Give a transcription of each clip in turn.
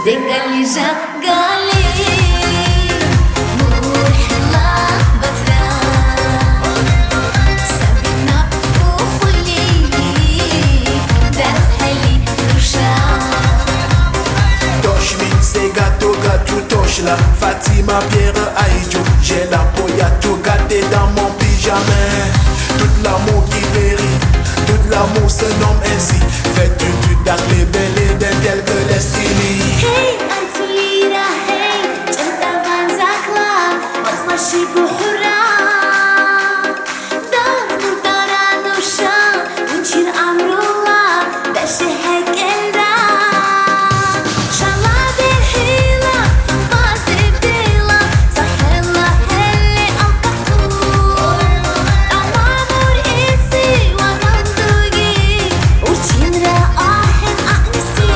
اللي جا قالي مرحلة بطران سابنا وخلي دخلي نوشان Tosh min se gato gato tosh la Fatima Pierre Aïdjo. J'ai la poya tout gâté dans mon pyjama. Tout l'amour qui périt, tout l'amour se nomme ainsi. Fais-tu du dark les belles et bien tel que l'esquili. Hey Artulira hey جنتا van zakla مخمشي بحرة دار مردارا نوشا ونشير أمر الله داشي هيك إلدا شالا بالحيلة قاسي بديلة صحيلا هلي القحطور أمامور إيسي ونمدوغي ورشين رائحين أقنسي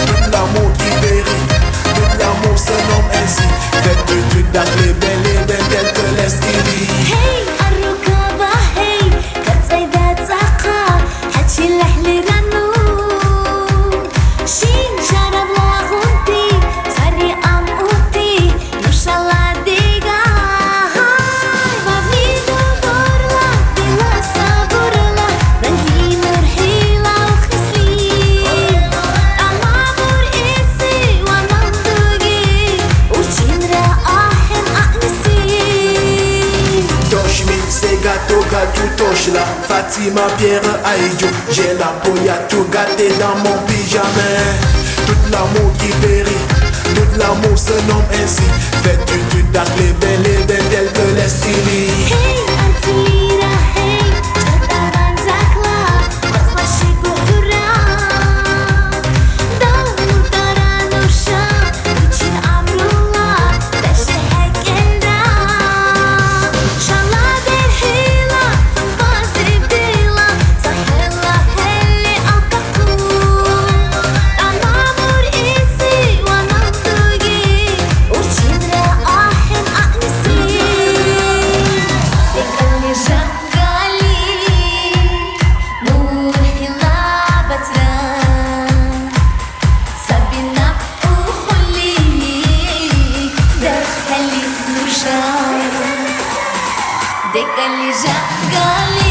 Tout l'amour qui périt, tout l'amour se nomme ainsi. Fais-tu du dark les belles et bien tel que l'esquili. هي الركابة هي كتصيدة زقا حتشي لحلي رنو شين شرب لاغوتي سري أم أوتي نوشالا ديغا مبنيدو بورلا ديلا صبورلا رنجي مرحيلا وخسلي أمامور إيسي ونمدوغي وشين رائحين أقنسي Tosh min se gato gato tosh la Fatima Pierre Aïdjo. J'ai la poya tout gâté dans mon pyjama. Tout l'amour qui périt, tout l'amour se nomme ainsi. Fais-tu du dark les belles et bien tel que l'esquili. Hey Artulira hey جنتا van zakla مخمشي بحرة دار مردارا نوشا ونشير أمر الله داشي هيك إلدا شالا بالحيلة قاسي بديلة صحيلا هلي القحطور أمامور إيسي ونمدوغي ورشين رائحين أقنسي ديك اللي جا قالي مرحلة بطران سابنا وخلي دخلي نوشان ديك اللي جا قالي